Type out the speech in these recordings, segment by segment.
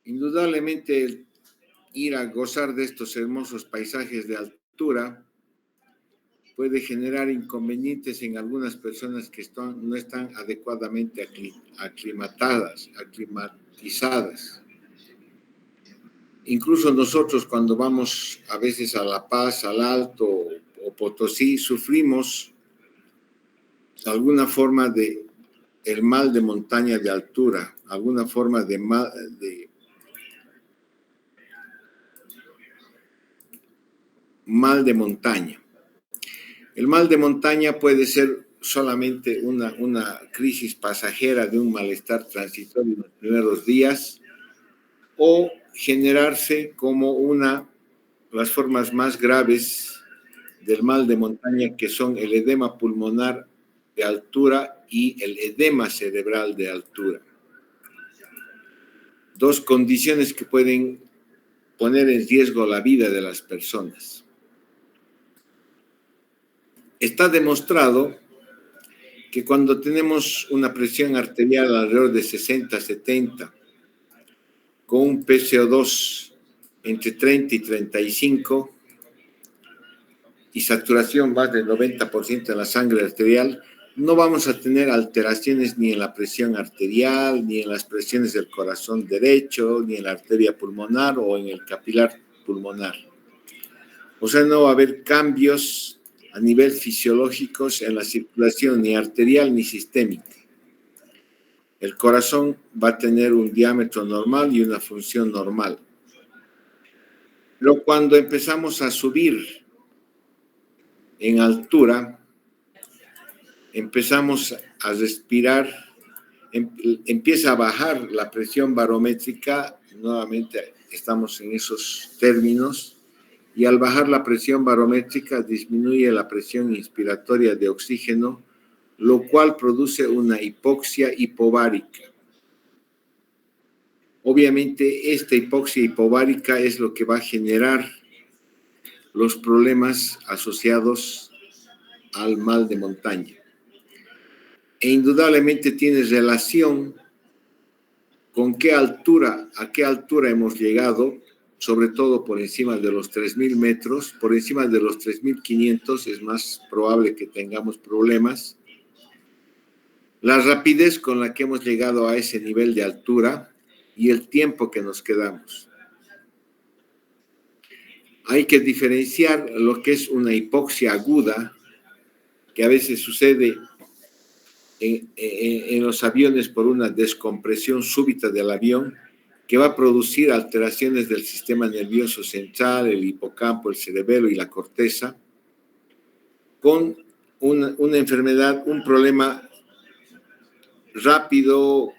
Indudablemente, el ir a gozar de estos hermosos paisajes de altura puede generar inconvenientes en algunas personas que no están adecuadamente aclimatizadas. Incluso nosotros cuando vamos a veces a La Paz, al Alto o Potosí, sufrimos alguna forma de el mal de montaña de altura, alguna forma de mal de montaña. El mal de montaña puede ser solamente una crisis pasajera de un malestar transitorio en los primeros días o generarse como las formas más graves del mal de montaña, que son el edema pulmonar de altura y el edema cerebral de altura. Dos condiciones que pueden poner en riesgo la vida de las personas. Está demostrado que cuando tenemos una presión arterial alrededor de 60-70, con un PCO2 entre 30 y 35 y saturación más del 90% en la sangre arterial, no vamos a tener alteraciones ni en la presión arterial, ni en las presiones del corazón derecho, ni en la arteria pulmonar o en el capilar pulmonar. O sea, no va a haber cambios a nivel fisiológicos en la circulación ni arterial ni sistémica. El corazón va a tener un diámetro normal y una función normal. Pero cuando empezamos a subir en altura, empezamos a respirar, empieza a bajar la presión barométrica, nuevamente estamos en esos términos, y al bajar la presión barométrica disminuye la presión inspiratoria de oxígeno, lo cual produce una hipoxia hipovárica. Obviamente, esta hipoxia hipovárica es lo que va a generar los problemas asociados al mal de montaña. E indudablemente tiene relación con a qué altura hemos llegado, sobre todo por encima de los 3.000 metros, por encima de los 3.500 es más probable que tengamos problemas. La rapidez con la que hemos llegado a ese nivel de altura y el tiempo que nos quedamos. Hay que diferenciar lo que es una hipoxia aguda, que a veces sucede en los aviones por una descompresión súbita del avión, que va a producir alteraciones del sistema nervioso central, el hipocampo, el cerebelo y la corteza, con una enfermedad, un problema rápido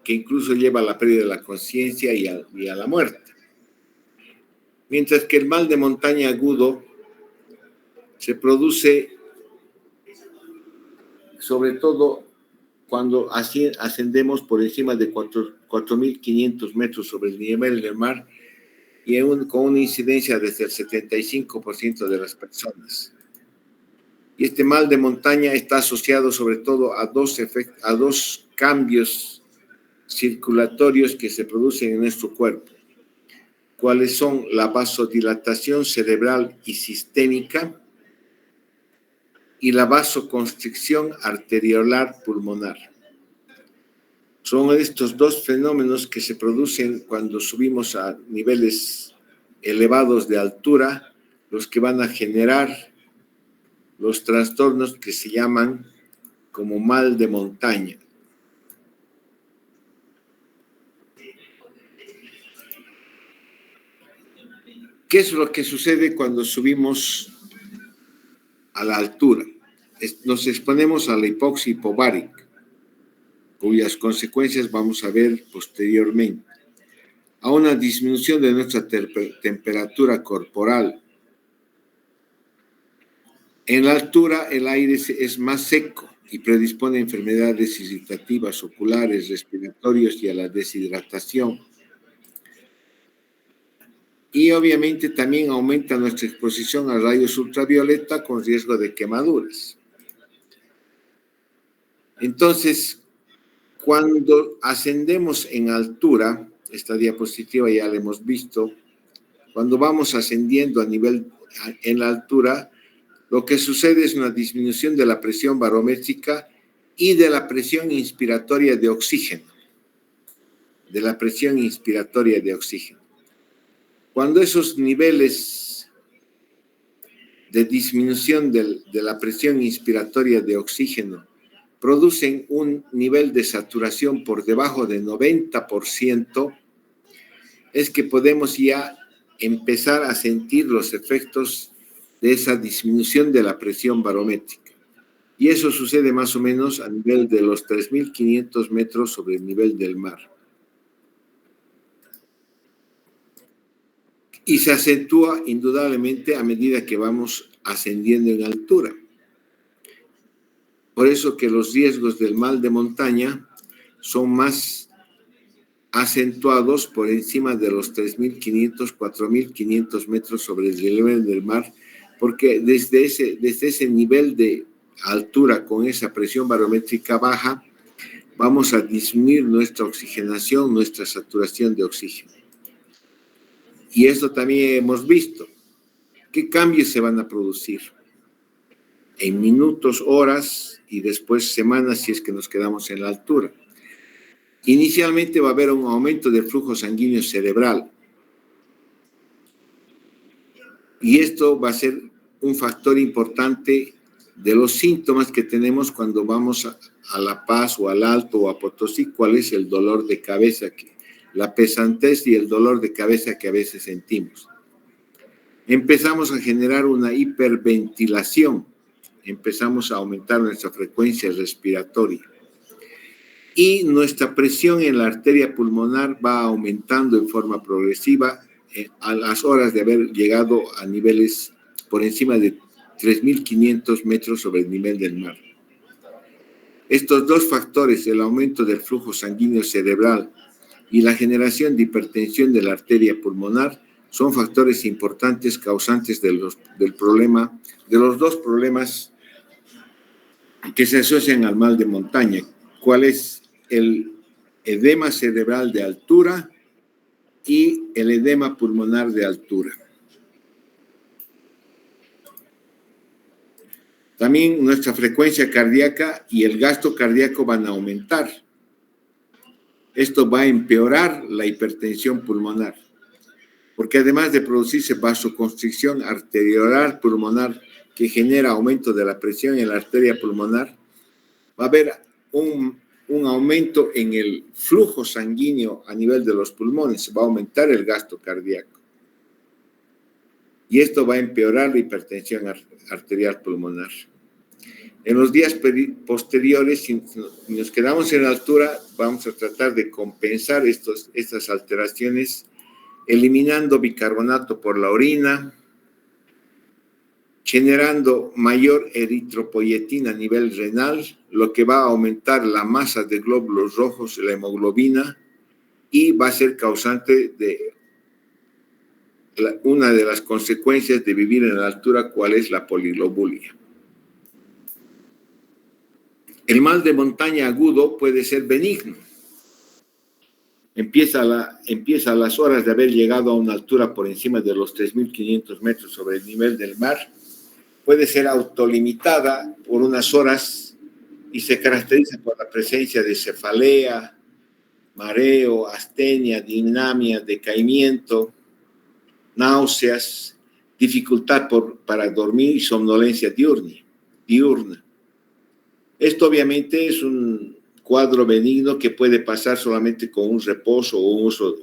que incluso lleva a la pérdida de la conciencia y a la muerte. Mientras que el mal de montaña agudo se produce sobre todo cuando ascendemos por encima de 4.500 metros sobre el nivel del mar y con una incidencia desde el 75% de las personas. Y este mal de montaña está asociado sobre todo a dos cambios circulatorios que se producen en nuestro cuerpo, cuáles son la vasodilatación cerebral y sistémica y la vasoconstricción arteriolar pulmonar. Son estos dos fenómenos que se producen cuando subimos a niveles elevados de altura, los que van a generar los trastornos que se llaman como mal de montaña. ¿Qué es lo que sucede cuando subimos a la altura? Nos exponemos a la hipoxia hipovárica, cuyas consecuencias vamos a ver posteriormente, a una disminución de nuestra temperatura corporal. En la altura el aire es más seco y predispone a enfermedades irritativas oculares, respiratorias y a la deshidratación. Y obviamente también aumenta nuestra exposición a rayos ultravioleta con riesgo de quemaduras. Entonces, cuando ascendemos en altura, esta diapositiva ya la hemos visto. Cuando vamos ascendiendo en la altura, lo que sucede es una disminución de la presión barométrica y de la presión inspiratoria de oxígeno. Cuando esos niveles de disminución de la presión inspiratoria de oxígeno producen un nivel de saturación por debajo de 90%, es que podemos ya empezar a sentir los efectos de esa disminución de la presión barométrica. Y eso sucede más o menos a nivel de los 3.500 metros sobre el nivel del mar. Y se acentúa indudablemente a medida que vamos ascendiendo en altura. Por eso que los riesgos del mal de montaña son más acentuados por encima de los 3.500, 4.500 metros sobre el nivel del mar, porque desde ese nivel de altura con esa presión barométrica baja, vamos a disminuir nuestra oxigenación, nuestra saturación de oxígeno. Y esto también hemos visto. ¿Qué cambios se van a producir? En minutos, horas y después semanas si es que nos quedamos en la altura. Inicialmente va a haber un aumento del flujo sanguíneo cerebral. Y esto va a ser un factor importante de los síntomas que tenemos cuando vamos a La Paz o al Alto o a Potosí. ¿Cuál es el dolor de cabeza? La pesantez y el dolor de cabeza que a veces sentimos. Empezamos a generar una hiperventilación. Empezamos a aumentar nuestra frecuencia respiratoria. Y nuestra presión en la arteria pulmonar va aumentando en forma progresiva a las horas de haber llegado a niveles por encima de 3.500 metros sobre el nivel del mar. Estos dos factores, el aumento del flujo sanguíneo cerebral y la generación de hipertensión de la arteria pulmonar, son factores importantes causantes de los dos problemas que se asocian al mal de montaña. ¿Cuál es? El edema cerebral de altura y el edema pulmonar de altura. También nuestra frecuencia cardíaca y el gasto cardíaco van a aumentar. Esto va a empeorar la hipertensión pulmonar, porque además de producirse vasoconstricción arteriolar pulmonar que genera aumento de la presión en la arteria pulmonar, va a haber un aumento en el flujo sanguíneo a nivel de los pulmones, va a aumentar el gasto cardíaco. Y esto va a empeorar la hipertensión arterial pulmonar. En los días posteriores, si nos quedamos en la altura, vamos a tratar de compensar estas alteraciones eliminando bicarbonato por la orina, generando mayor eritropoyetina a nivel renal, lo que va a aumentar la masa de glóbulos rojos, la hemoglobina, y va a ser causante de una de las consecuencias de vivir en la altura, ¿cuál es? La poliglobulia. El mal de montaña agudo puede ser benigno. Empieza a las horas de haber llegado a una altura por encima de los 3.500 metros sobre el nivel del mar. Puede ser autolimitada por unas horas y se caracteriza por la presencia de cefalea, mareo, astenia, dinamia, decaimiento, náuseas, dificultad para dormir y somnolencia diurna. Esto obviamente es un cuadro benigno que puede pasar solamente con un reposo o un uso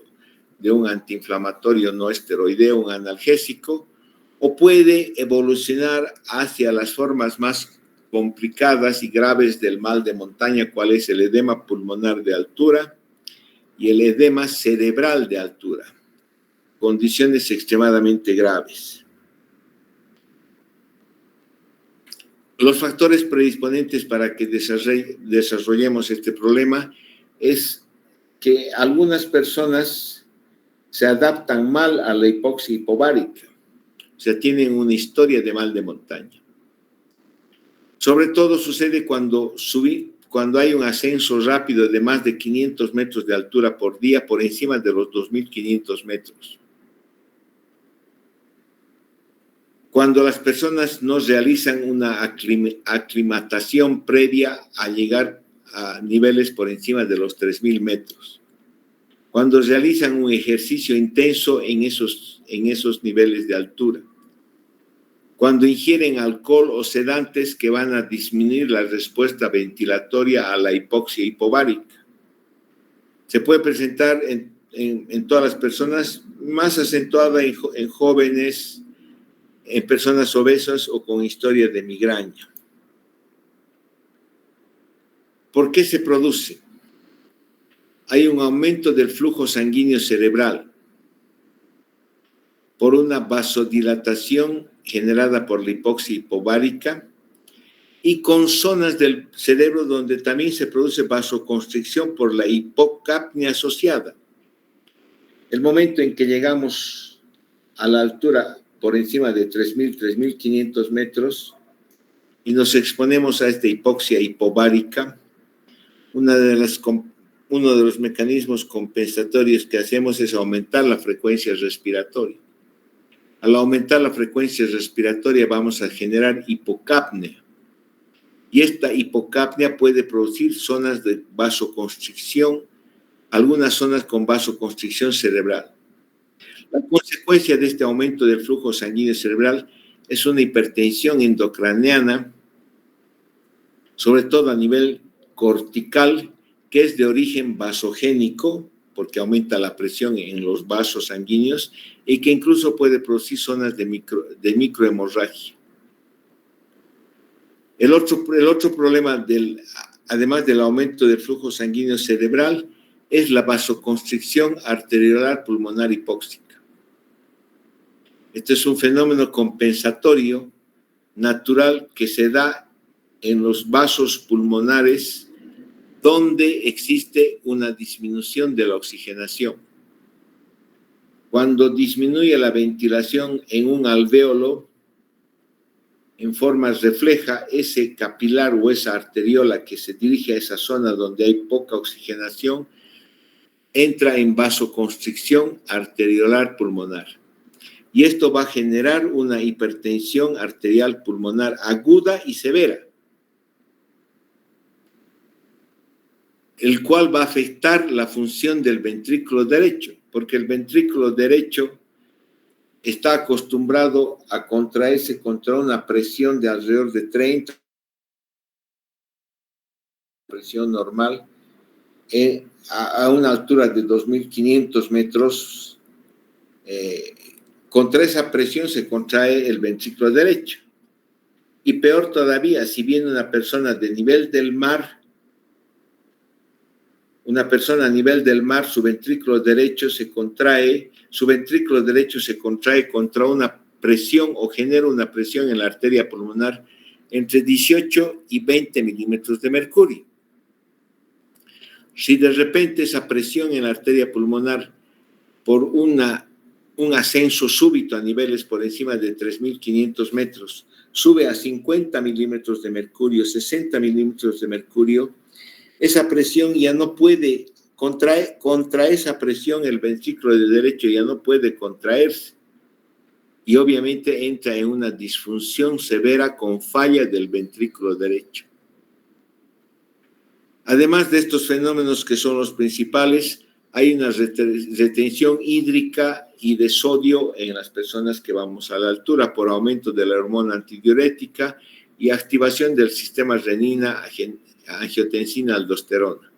de un antiinflamatorio no esteroideo, un analgésico, o puede evolucionar hacia las formas más complicadas y graves del mal de montaña, cuál es el edema pulmonar de altura y el edema cerebral de altura, condiciones extremadamente graves. Los factores predisponentes para que desarrollemos este problema es que algunas personas se adaptan mal a la hipoxia hipobaríca, o sea, tienen una historia de mal de montaña. Sobre todo sucede cuando cuando hay un ascenso rápido de más de 500 metros de altura por día, por encima de los 2.500 metros. Cuando las personas no realizan una aclimatación previa a llegar a niveles por encima de los 3.000 metros. Cuando realizan un ejercicio intenso en esos niveles de altura. Cuando ingieren alcohol o sedantes que van a disminuir la respuesta ventilatoria a la hipoxia hipobaríca. Se puede presentar en todas las personas, más acentuada en jóvenes, en personas obesas o con historia de migraña. ¿Por qué se produce? Hay un aumento del flujo sanguíneo cerebral por una vasodilatación generada por la hipoxia hipobaríca y con zonas del cerebro donde también se produce vasoconstricción por la hipocapnia asociada. El momento en que llegamos a la altura por encima de 3.000, 3.500 metros y nos exponemos a esta hipoxia hipobárica, uno de los mecanismos compensatorios que hacemos es aumentar la frecuencia respiratoria. Al aumentar la frecuencia respiratoria vamos a generar hipocapnia. Y esta hipocapnia puede producir zonas de vasoconstricción, algunas zonas con vasoconstricción cerebral. La consecuencia de este aumento del flujo sanguíneo cerebral es una hipertensión endocraniana, sobre todo a nivel cortical, que es de origen vasogénico, porque aumenta la presión en los vasos sanguíneos y que incluso puede producir zonas de microhemorragia. El otro problema, además del aumento del flujo sanguíneo cerebral, es la vasoconstricción arteriolar pulmonar hipóxica. Este es un fenómeno compensatorio natural que se da en los vasos pulmonares donde existe una disminución de la oxigenación. Cuando disminuye la ventilación en un alvéolo, en forma refleja, ese capilar o esa arteriola que se dirige a esa zona donde hay poca oxigenación, entra en vasoconstricción arteriolar pulmonar. Y esto va a generar una hipertensión arterial pulmonar aguda y severa, el cual va a afectar la función del ventrículo derecho, porque el ventrículo derecho está acostumbrado a contraerse contra una presión de alrededor de 30, presión normal, a una altura de 2.500 metros. Contra esa presión se contrae el ventrículo derecho. Y peor todavía, si viene una persona de nivel del mar, su ventrículo derecho se contrae contra una presión o genera una presión en la arteria pulmonar entre 18 y 20 milímetros de mercurio. Si de repente esa presión en la arteria pulmonar por un ascenso súbito a niveles por encima de 3.500 metros sube a 50 milímetros de mercurio, 60 milímetros de mercurio, esa presión ya no puede, contra esa presión el ventrículo derecho ya no puede contraerse y obviamente entra en una disfunción severa con falla del ventrículo derecho. Además de estos fenómenos que son los principales, hay una retención hídrica y de sodio en las personas que vamos a la altura por aumento de la hormona antidiurética y activación del sistema renina, angiotensina, aldosterona.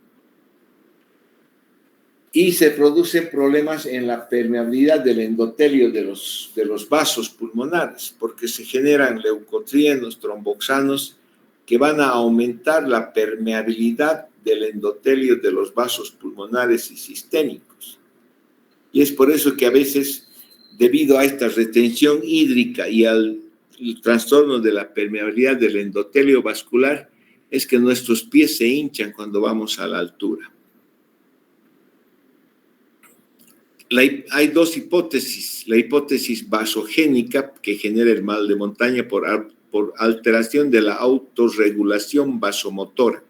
Y se producen problemas en la permeabilidad del endotelio de los vasos pulmonares, porque se generan leucotrienos, tromboxanos, que van a aumentar la permeabilidad del endotelio de los vasos pulmonares y sistémicos. Y es por eso que a veces, debido a esta retención hídrica y al trastorno de la permeabilidad del endotelio vascular, es que nuestros pies se hinchan cuando vamos a la altura. Hay dos hipótesis. La hipótesis vasogénica, que genera el mal de montaña por alteración de la autorregulación vasomotora.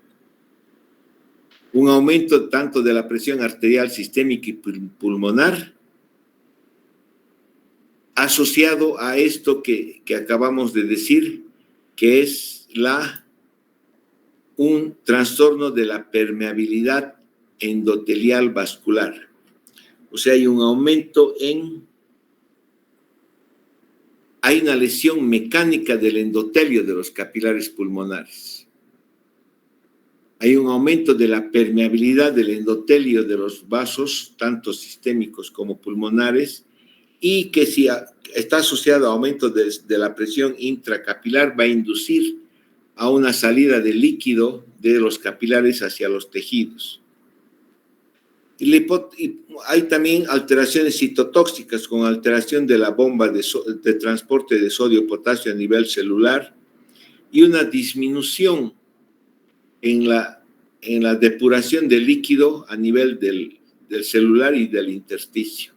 un aumento tanto de la presión arterial sistémica y pulmonar, asociado a esto que acabamos de decir, que es un trastorno de la permeabilidad endotelial vascular. O sea, hay un aumento hay una lesión mecánica del endotelio de los capilares pulmonares. Hay un aumento de la permeabilidad del endotelio de los vasos, tanto sistémicos como pulmonares, y que si está asociado a aumento de la presión intracapilar, va a inducir a una salida de líquido de los capilares hacia los tejidos. Y hay también alteraciones citotóxicas con alteración de la bomba de transporte de sodio-potasio a nivel celular y una disminución en la depuración de líquido a nivel del celular y del intersticio.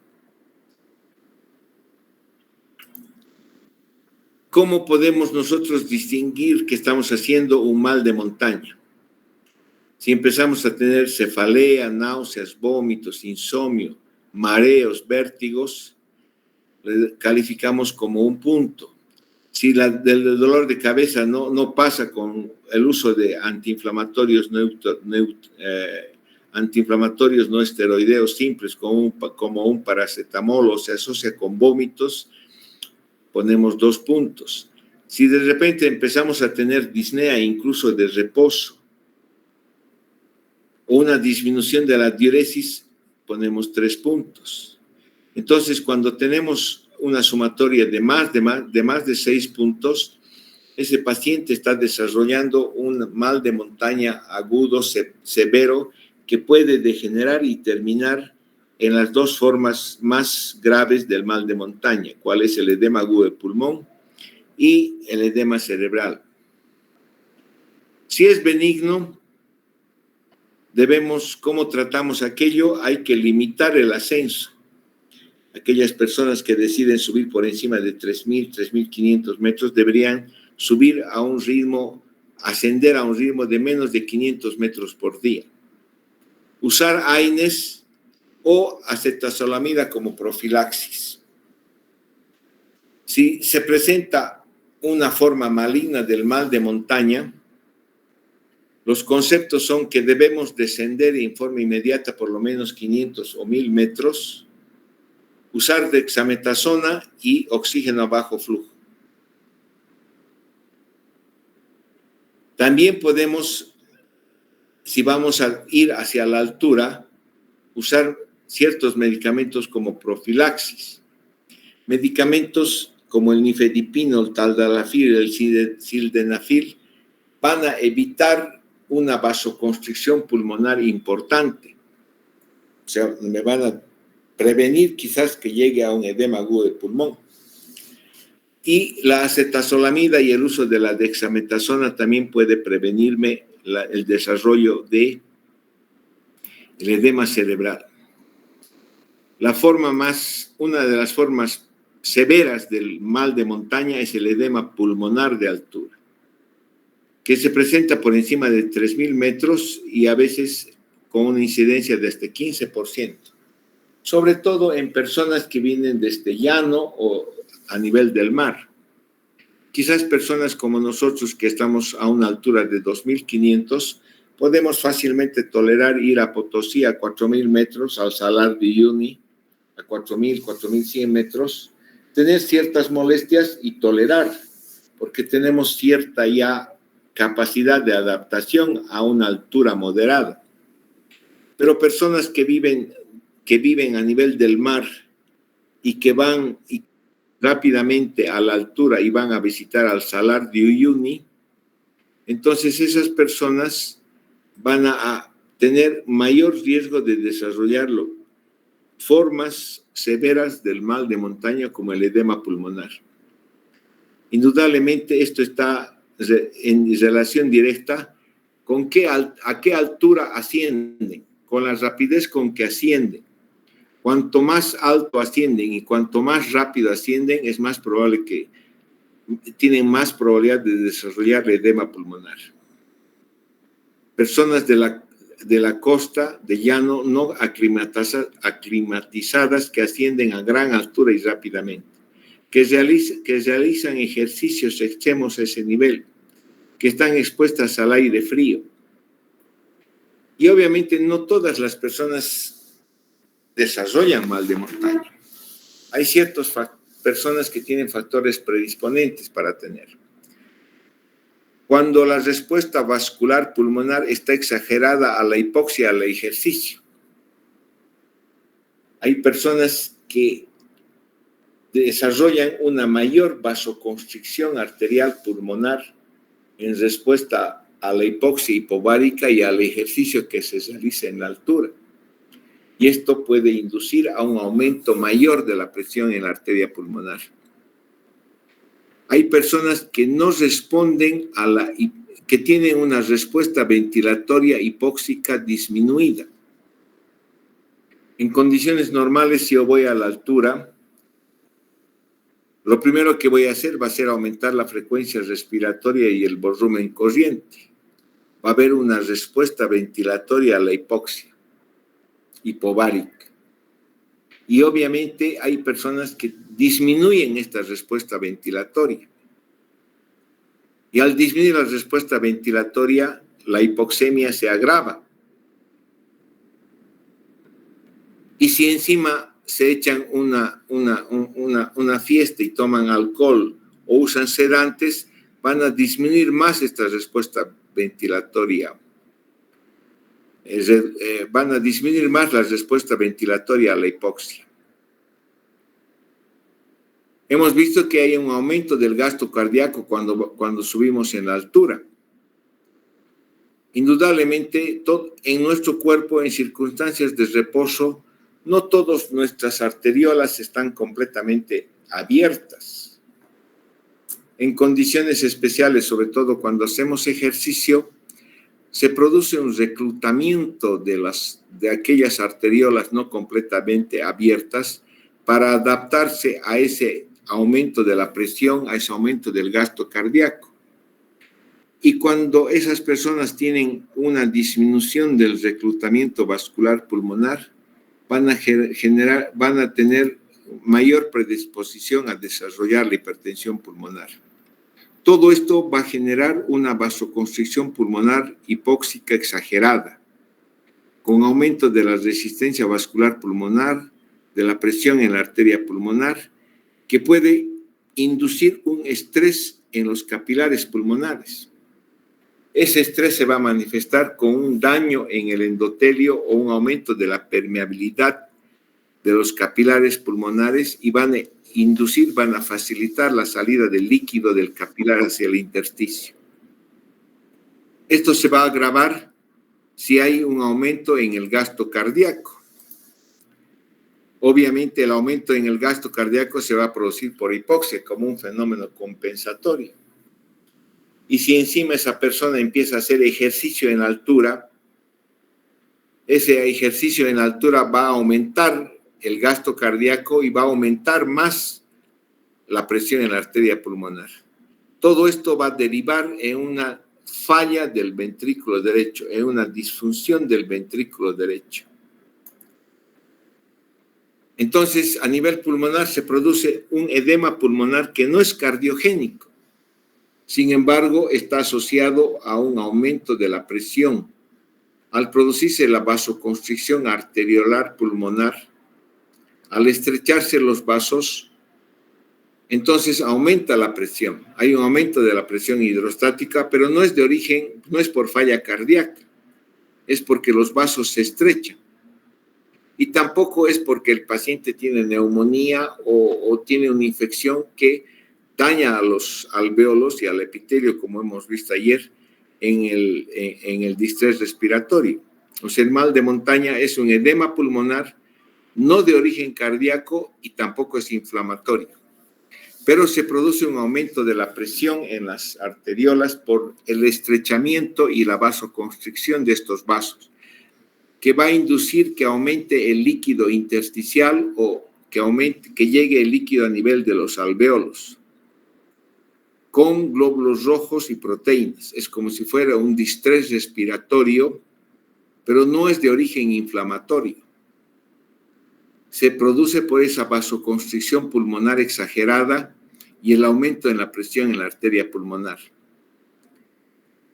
¿Cómo podemos nosotros distinguir que estamos haciendo un mal de montaña? Si empezamos a tener cefalea, náuseas, vómitos, insomnio, mareos, vértigos, calificamos como un punto. Si el dolor de cabeza no pasa con el uso de antiinflamatorios no esteroideos simples como un paracetamol o se asocia con vómitos, ponemos 2 puntos. Si de repente empezamos a tener disnea incluso de reposo o una disminución de la diuresis, ponemos 3 puntos. Entonces, cuando tenemos una sumatoria de más de 6 puntos, ese paciente está desarrollando un mal de montaña agudo, severo, que puede degenerar y terminar en las 2 formas más graves del mal de montaña, cuál es el edema agudo de pulmón y el edema cerebral. Si es benigno, ¿cómo tratamos aquello? Hay que limitar el ascenso. Aquellas personas que deciden subir por encima de 3.000, 3.500 metros deberían ascender a un ritmo de menos de 500 metros por día. Usar AINES o acetazolamida como profilaxis. Si se presenta una forma maligna del mal de montaña, los conceptos son que debemos descender en forma inmediata por lo menos 500 o 1.000 metros, usar dexametasona y oxígeno a bajo flujo. También podemos, si vamos a ir hacia la altura, usar ciertos medicamentos como profilaxis. Medicamentos como el nifedipino, el taldalafil, el sildenafil, van a evitar una vasoconstricción pulmonar importante. O sea, me van a prevenir quizás que llegue a un edema agudo de pulmón. Y la acetazolamida y el uso de la dexametasona también puede prevenirme el desarrollo del edema cerebral. Una de las formas severas del mal de montaña es el edema pulmonar de altura, que se presenta por encima de 3.000 metros y a veces con una incidencia de hasta 15%, sobre todo en personas que vienen desde llano o a nivel del mar. Quizás personas como nosotros que estamos a una altura de 2.500, podemos fácilmente tolerar ir a Potosí a 4.000 metros, al Salar de Uyuni a 4.000, 4.100 metros, tener ciertas molestias y tolerar, porque tenemos cierta ya capacidad de adaptación a una altura moderada. Pero personas que viven a nivel del mar y que van rápidamente a la altura y van a visitar al Salar de Uyuni, entonces esas personas van a tener mayor riesgo de desarrollarlo, formas severas del mal de montaña como el edema pulmonar. Indudablemente esto está en relación directa con a qué altura ascienden, con la rapidez con que ascienden. Cuanto más alto ascienden y cuanto más rápido ascienden, es más probable que tienen más probabilidad de desarrollar edema pulmonar. Personas de la costa de llano no aclimatizadas que ascienden a gran altura y rápidamente, que realizan ejercicios extremos a ese nivel, que están expuestas al aire frío. Y obviamente no todas las personas desarrollan mal de montaña. Hay ciertas personas que tienen factores predisponentes para tener. Cuando la respuesta vascular pulmonar está exagerada a la hipoxia, al ejercicio. Hay personas que desarrollan una mayor vasoconstricción arterial pulmonar en respuesta a la hipoxia hipovárica y al ejercicio que se realiza en la altura. Y esto puede inducir a un aumento mayor de la presión en la arteria pulmonar. Hay personas que no responden que tienen una respuesta ventilatoria hipóxica disminuida. En condiciones normales, si yo voy a la altura, lo primero que voy a hacer va a ser aumentar la frecuencia respiratoria y el volumen corriente. Va a haber una respuesta ventilatoria a la hipoxia hipovárica. Y obviamente hay personas que disminuyen esta respuesta ventilatoria. Y al disminuir la respuesta ventilatoria, la hipoxemia se agrava. Y si encima se echan una fiesta y toman alcohol o usan sedantes, van a disminuir más esta respuesta ventilatoria. Van a disminuir más la respuesta ventilatoria a la hipoxia. Hemos visto que hay un aumento del gasto cardíaco cuando subimos en la altura. Indudablemente, en nuestro cuerpo, en circunstancias de reposo, no todas nuestras arteriolas están completamente abiertas. En condiciones especiales, sobre todo cuando hacemos ejercicio, se produce un reclutamiento de aquellas arteriolas no completamente abiertas para adaptarse a ese aumento de la presión, a ese aumento del gasto cardíaco. Y cuando esas personas tienen una disminución del reclutamiento vascular pulmonar, van a tener mayor predisposición a desarrollar la hipertensión pulmonar. Todo esto va a generar una vasoconstricción pulmonar hipóxica exagerada, con aumento de la resistencia vascular pulmonar, de la presión en la arteria pulmonar, que puede inducir un estrés en los capilares pulmonares. Ese estrés se va a manifestar con un daño en el endotelio o un aumento de la permeabilidad de los capilares pulmonares y van a facilitar la salida del líquido del capilar hacia el intersticio. Esto se va a agravar si hay un aumento en el gasto cardíaco. Obviamente el aumento en el gasto cardíaco se va a producir por hipoxia como un fenómeno compensatorio. Y si encima esa persona empieza a hacer ejercicio en altura, ese ejercicio en altura va a aumentar el gasto cardíaco y va a aumentar más la presión en la arteria pulmonar. Todo esto va a derivar en una falla del ventrículo derecho, en una disfunción del ventrículo derecho. Entonces, a nivel pulmonar se produce un edema pulmonar que no es cardiogénico. Sin embargo, está asociado a un aumento de la presión. Al producirse la vasoconstricción arteriolar pulmonar, al estrecharse los vasos, entonces aumenta la presión. Hay un aumento de la presión hidrostática, pero no es de origen, no es por falla cardíaca, es porque los vasos se estrechan. Y tampoco es porque el paciente tiene neumonía o tiene una infección que daña a los alvéolos y al epitelio, como hemos visto ayer, en el distrés respiratorio. O sea, el mal de montaña es un edema pulmonar, no de origen cardíaco y tampoco es inflamatorio. Pero se produce un aumento de la presión en las arteriolas por el estrechamiento y la vasoconstricción de estos vasos, que va a inducir que aumente el líquido intersticial o que llegue el líquido a nivel de los alvéolos, con glóbulos rojos y proteínas. Es como si fuera un distrés respiratorio pero no es de origen inflamatorio. Se produce por esa vasoconstricción pulmonar exagerada y el aumento en la presión en la arteria pulmonar.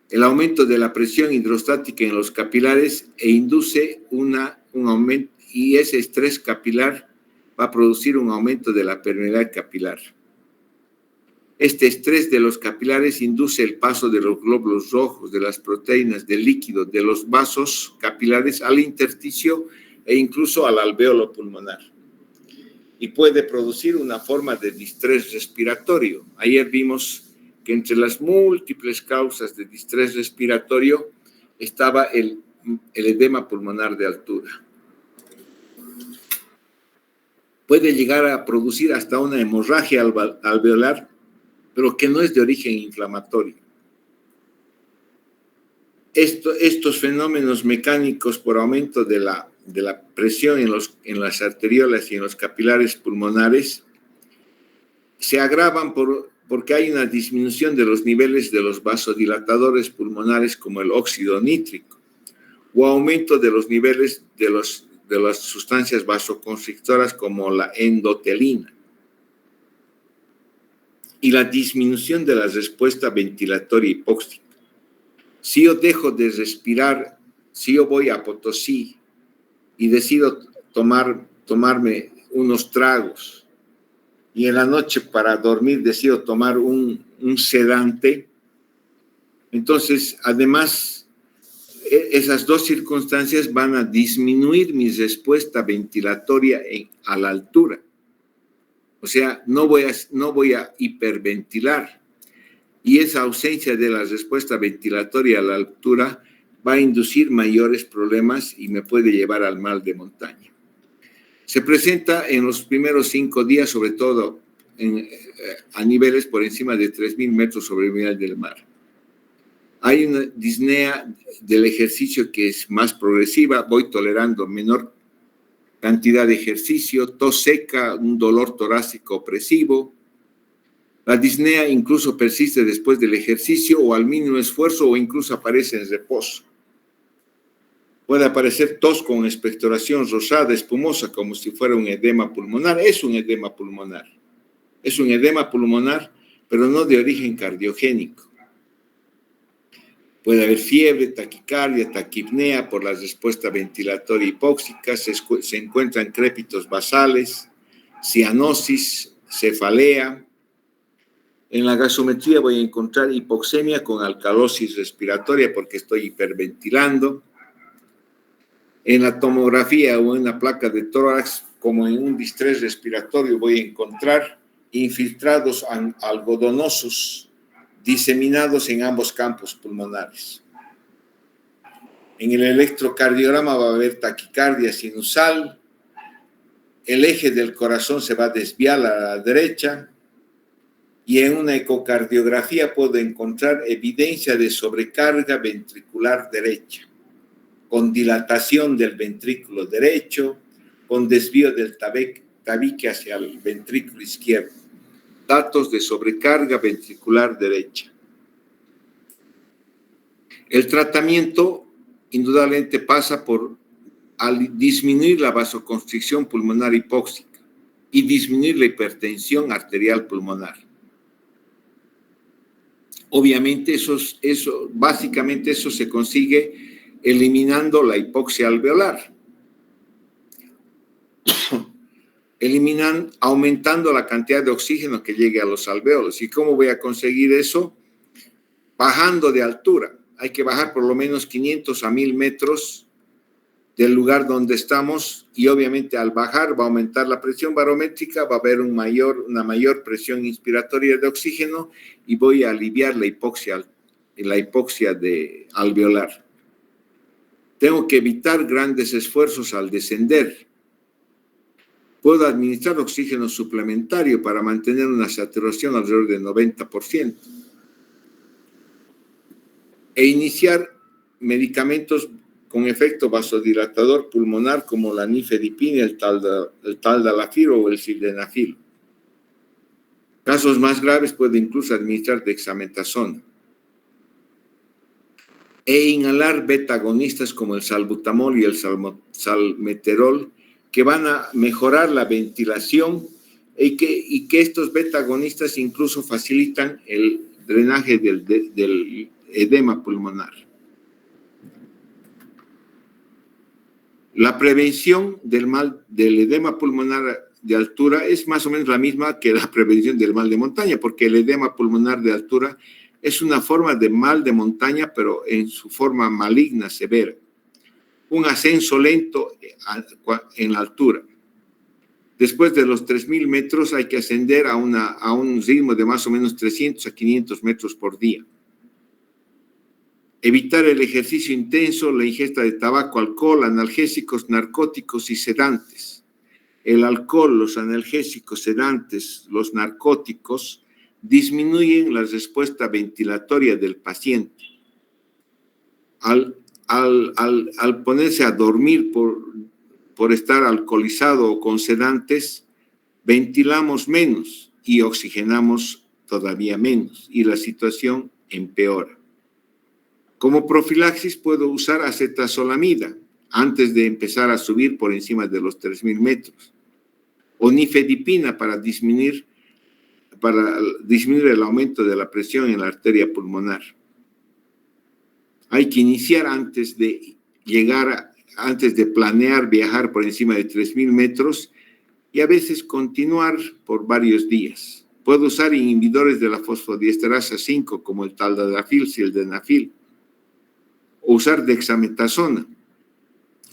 El aumento de la presión hidrostática en los capilares induce un aumento, y ese estrés capilar va a producir un aumento de la permeabilidad capilar. Este estrés de los capilares induce el paso de los glóbulos rojos, de las proteínas, del líquido, de los vasos capilares al intersticio e incluso al alvéolo pulmonar. Y puede producir una forma de distrés respiratorio. Ayer vimos que entre las múltiples causas de distrés respiratorio estaba el edema pulmonar de altura. Puede llegar a producir hasta una hemorragia alveolar, pero que no es de origen inflamatorio. Estos fenómenos mecánicos por aumento de la presión en las arteriolas y en los capilares pulmonares se agravan porque hay una disminución de los niveles de los vasodilatadores pulmonares como el óxido nítrico o aumento de los niveles de las sustancias vasoconstrictoras como la endotelina y la disminución de la respuesta ventilatoria hipóxica. Si yo dejo de respirar, si yo voy a Potosí y decido tomarme unos tragos y en la noche para dormir decido tomar un sedante, entonces además esas dos circunstancias van a disminuir mi respuesta ventilatoria a la altura. O sea, no voy a hiperventilar. Y esa ausencia de la respuesta ventilatoria a la altura va a inducir mayores problemas y me puede llevar al mal de montaña. Se presenta en los primeros 5 días, sobre todo a niveles por encima de 3.000 metros sobre el nivel del mar. Hay una disnea del ejercicio que es más progresiva, voy tolerando menor cantidad de ejercicio, tos seca, un dolor torácico opresivo. La disnea incluso persiste después del ejercicio o al mínimo esfuerzo o incluso aparece en reposo. Puede aparecer tos con expectoración rosada, espumosa, como si fuera un edema pulmonar. Es un edema pulmonar. Es un edema pulmonar, pero no de origen cardiogénico. Puede haber fiebre, taquicardia, taquipnea por la respuesta ventilatoria hipóxica, se encuentran crépitos basales, cianosis, cefalea. En la gasometría voy a encontrar hipoxemia con alcalosis respiratoria porque estoy hiperventilando. En la tomografía o en la placa de tórax, como en un distrés respiratorio, voy a encontrar infiltrados algodonosos diseminados en ambos campos pulmonares. En el electrocardiograma va a haber taquicardia sinusal, el eje del corazón se va a desviar a la derecha y en una ecocardiografía puedo encontrar evidencia de sobrecarga ventricular derecha, con dilatación del ventrículo derecho, con desvío del tabique hacia el ventrículo izquierdo. Datos de sobrecarga ventricular derecha. El tratamiento indudablemente pasa por disminuir la vasoconstricción pulmonar hipóxica y disminuir la hipertensión arterial pulmonar. Obviamente básicamente eso se consigue eliminando la hipoxia alveolar. Aumentando la cantidad de oxígeno que llegue a los alvéolos. ¿Y cómo voy a conseguir eso? Bajando de altura. Hay que bajar por lo menos 500 a 1.000 metros del lugar donde estamos y obviamente al bajar va a aumentar la presión barométrica, va a haber una mayor presión inspiratoria de oxígeno y voy a aliviar la hipoxia alveolar. Tengo que evitar grandes esfuerzos al descender. Puedo administrar oxígeno suplementario para mantener una saturación alrededor del 90%. E iniciar medicamentos con efecto vasodilatador pulmonar como la nifedipina, el taldalafil o el sildenafil. Casos más graves puede incluso administrar dexametasona. e inhalar beta-agonistas como el salbutamol y el salmeterol, que van a mejorar la ventilación y que estos beta-agonistas incluso facilitan el drenaje del edema pulmonar. La prevención del edema pulmonar de altura es más o menos la misma que la prevención del mal de montaña, porque el edema pulmonar de altura es una forma de mal de montaña, pero en su forma maligna, severa. Un ascenso lento en la altura. Después de los 3.000 metros hay que ascender a un ritmo de más o menos 300 a 500 metros por día. Evitar el ejercicio intenso, la ingesta de tabaco, alcohol, analgésicos, narcóticos y sedantes. El alcohol, los analgésicos, sedantes, los narcóticos disminuyen la respuesta ventilatoria del paciente. Al ponerse a dormir por estar alcoholizado o con sedantes, ventilamos menos y oxigenamos todavía menos y la situación empeora. Como profilaxis puedo usar acetazolamida antes de empezar a subir por encima de los 3.000 metros o nifedipina para disminuir el aumento de la presión en la arteria pulmonar. Hay que iniciar antes de planear viajar por encima de 3.000 metros y a veces continuar por varios días. Puedo usar inhibidores de la fosfodiesterasa 5 como el taldalafil, sildenafil, o usar dexametasona,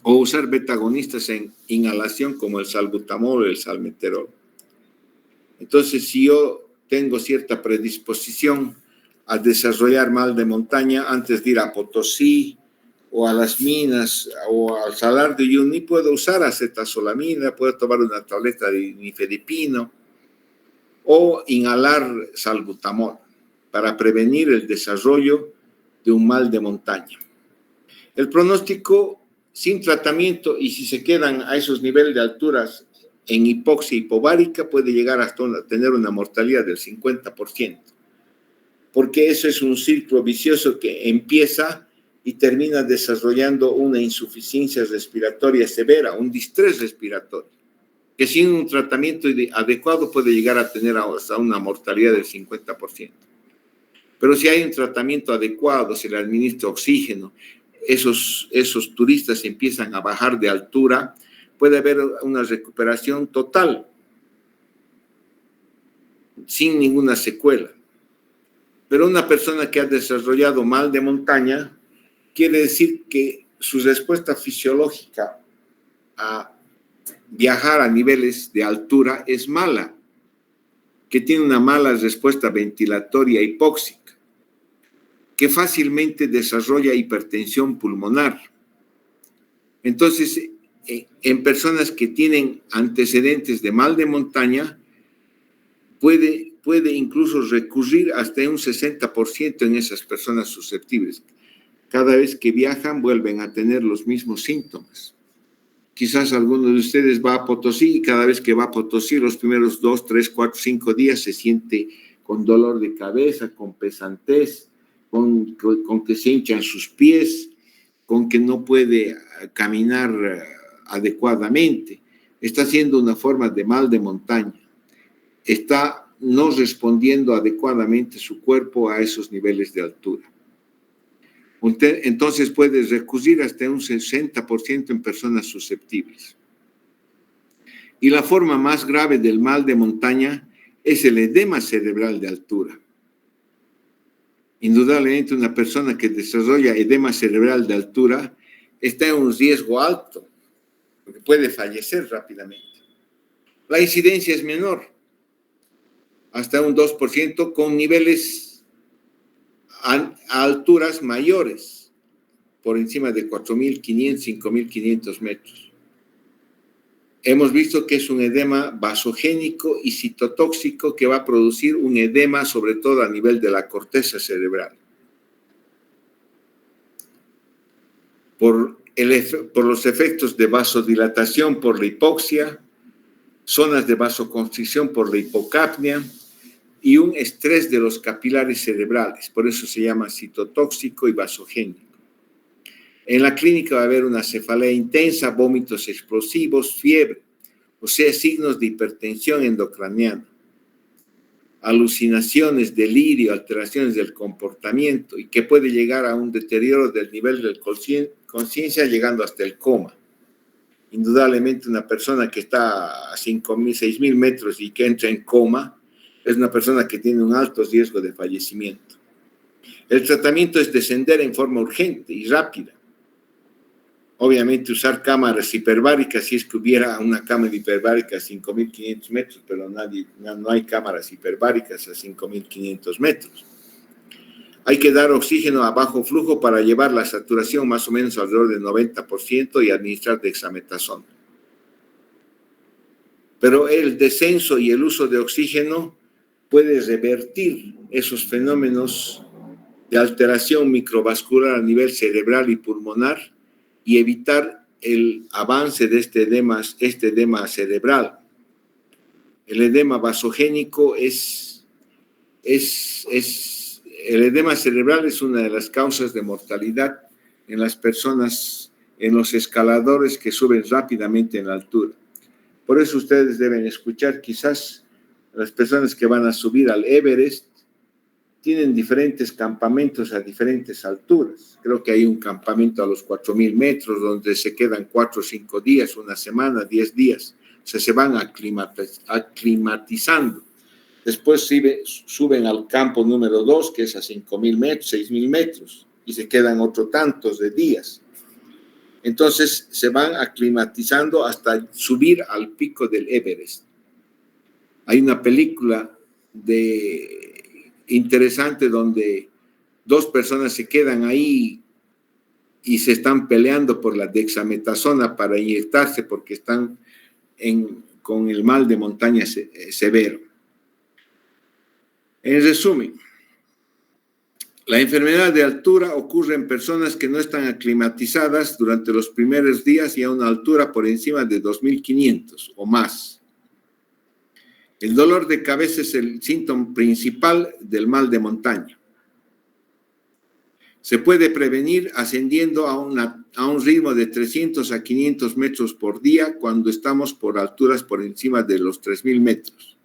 o usar beta-agonistas en inhalación como el salbutamol o el salmeterol. Entonces, si yo tengo cierta predisposición a desarrollar mal de montaña antes de ir a Potosí o a las minas o al Salar de Uyuni, puedo usar acetazolamida, puedo tomar una tableta de nifedipino o inhalar salbutamol para prevenir el desarrollo de un mal de montaña. El pronóstico sin tratamiento y si se quedan a esos niveles de alturas en hipoxia hipovárica puede llegar hasta tener una mortalidad del 50%, porque eso es un ciclo vicioso que empieza y termina desarrollando una insuficiencia respiratoria severa, un distrés respiratorio, que sin un tratamiento adecuado puede llegar a tener hasta una mortalidad del 50%. Pero si hay un tratamiento adecuado, se le administra oxígeno, esos turistas empiezan a bajar de altura, puede haber una recuperación total, sin ninguna secuela. Pero una persona que ha desarrollado mal de montaña, quiere decir que su respuesta fisiológica a viajar a niveles de altura es mala, que tiene una mala respuesta ventilatoria hipóxica, que fácilmente desarrolla hipertensión pulmonar. Entonces, en personas que tienen antecedentes de mal de montaña, puede incluso recurrir hasta un 60% en esas personas susceptibles. Cada vez que viajan vuelven a tener los mismos síntomas. Quizás alguno de ustedes va a Potosí y cada vez que va a Potosí los primeros 2, 3, 4, 5 días se siente con dolor de cabeza, con pesantez, con que se hinchan sus pies, con que no puede caminar adecuadamente. Está haciendo una forma de mal de montaña. Está no respondiendo adecuadamente su cuerpo a esos niveles de altura. Entonces puede recurrir hasta un 60% en personas susceptibles. Y la forma más grave del mal de montaña es el edema cerebral de altura. Indudablemente una persona que desarrolla edema cerebral de altura está en un riesgo alto, porque puede fallecer rápidamente. La incidencia es menor, hasta un 2%, con niveles a alturas mayores, por encima de 4.500, 5.500 metros. Hemos visto que es un edema vasogénico y citotóxico que va a producir un edema sobre todo a nivel de la corteza cerebral. Por los efectos de vasodilatación por la hipoxia, zonas de vasoconstricción por la hipocapnia y un estrés de los capilares cerebrales. Por eso se llama citotóxico y vasogénico. En la clínica va a haber una cefalea intensa, vómitos explosivos, fiebre, o sea, signos de hipertensión endocraniana, alucinaciones, delirio, alteraciones del comportamiento y que puede llegar a un deterioro del nivel de conciencia llegando hasta el coma. Indudablemente una persona que está a 5.000, 6.000 metros y que entra en coma es una persona que tiene un alto riesgo de fallecimiento. El tratamiento es descender en forma urgente y rápida. Obviamente usar cámaras hiperbáricas, si es que hubiera una cámara hiperbárica a 5.500 metros, pero no hay cámaras hiperbáricas a 5.500 metros. Hay que dar oxígeno a bajo flujo para llevar la saturación más o menos alrededor del 90% y administrar dexametasona. Pero el descenso y el uso de oxígeno puede revertir esos fenómenos de alteración microvascular a nivel cerebral y pulmonar y evitar el avance de este edema cerebral. El edema vasogénico el edema cerebral es una de las causas de mortalidad en las personas, en los escaladores que suben rápidamente en la altura. Por eso ustedes deben escuchar, quizás las personas que van a subir al Everest tienen diferentes campamentos a diferentes alturas. Creo que hay un campamento a los 4.000 metros donde se quedan 4 o 5 días, una semana, 10 días. O sea, se van aclimatizando. Después suben al campo número 2, que es a 5.000 metros, 6.000 metros, y se quedan otros tantos de días. Entonces, se van aclimatizando hasta subir al pico del Everest. Hay una película interesante donde 2 personas se quedan ahí y se están peleando por la dexametasona para inyectarse porque están con el mal de montaña severo. En resumen, la enfermedad de altura ocurre en personas que no están aclimatizadas durante los primeros días y a una altura por encima de 2.500 o más. El dolor de cabeza es el síntoma principal del mal de montaña. Se puede prevenir ascendiendo a un ritmo de 300 a 500 metros por día cuando estamos por alturas por encima de los 3.000 metros.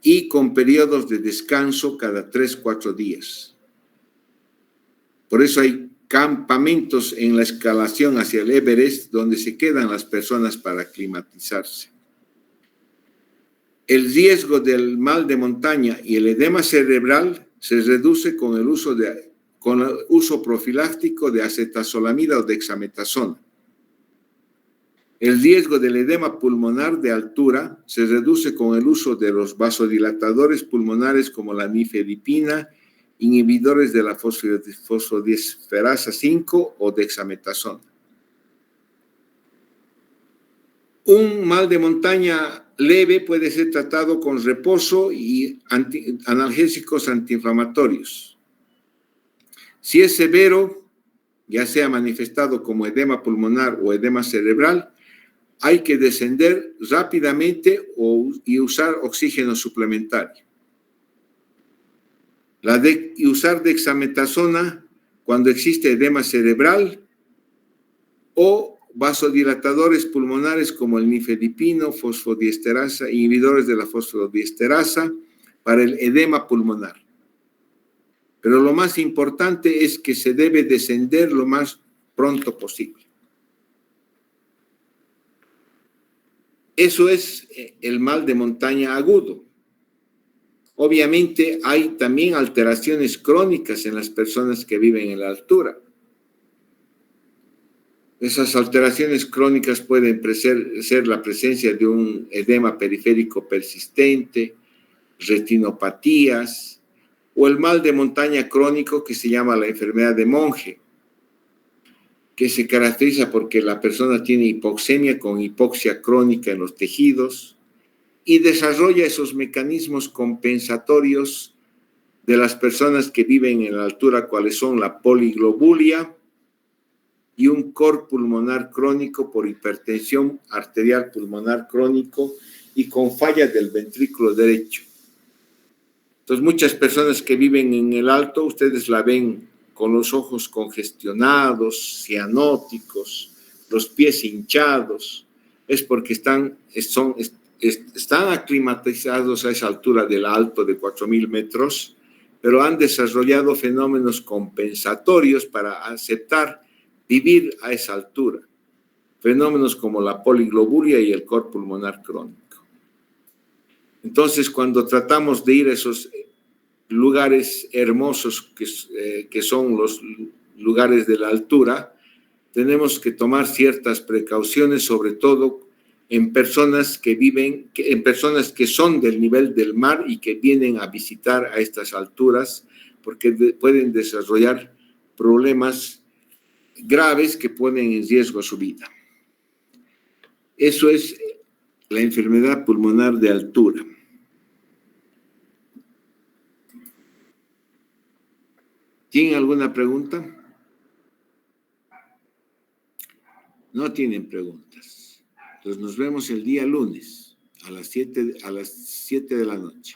Y con periodos de descanso cada 3-4 días. Por eso hay campamentos en la escalación hacia el Everest donde se quedan las personas para aclimatizarse. El riesgo del mal de montaña y el edema cerebral se reduce con el uso profiláctico de acetazolamida o dexametasona. El riesgo del edema pulmonar de altura se reduce con el uso de los vasodilatadores pulmonares como la nifedipina, inhibidores de la fosfodiesterasa 5 o dexametasona. Un mal de montaña leve puede ser tratado con reposo y analgésicos antiinflamatorios. Si es severo, ya sea manifestado como edema pulmonar o edema cerebral, hay que descender rápidamente y usar oxígeno suplementario. Y usar dexametasona cuando existe edema cerebral o vasodilatadores pulmonares como el nifedipino, fosfodiesterasa, inhibidores de la fosfodiesterasa para el edema pulmonar. Pero lo más importante es que se debe descender lo más pronto posible. Eso es el mal de montaña agudo. Obviamente hay también alteraciones crónicas en las personas que viven en la altura. Esas alteraciones crónicas pueden ser la presencia de un edema periférico persistente, retinopatías o el mal de montaña crónico que se llama la enfermedad de Monge, que se caracteriza porque la persona tiene hipoxemia con hipoxia crónica en los tejidos y desarrolla esos mecanismos compensatorios de las personas que viven en la altura, cuáles son la poliglobulia y un cor pulmonar crónico por hipertensión arterial pulmonar crónico y con falla del ventrículo derecho. Entonces, muchas personas que viven en el alto, ustedes la ven con los ojos congestionados, cianóticos, los pies hinchados, es porque están aclimatizados a esa altura del alto de 4.000 metros, pero han desarrollado fenómenos compensatorios para aceptar vivir a esa altura. Fenómenos como la poligloburia y el cor pulmonar crónico. Entonces, cuando tratamos de ir a esos lugares hermosos que son los lugares de la altura, tenemos que tomar ciertas precauciones, sobre todo en personas que son del nivel del mar y que vienen a visitar a estas alturas, porque pueden desarrollar problemas graves que ponen en riesgo su vida. Eso es la enfermedad pulmonar de altura. ¿Tienen alguna pregunta? No tienen preguntas. Entonces nos vemos el día lunes a las 7 de la noche.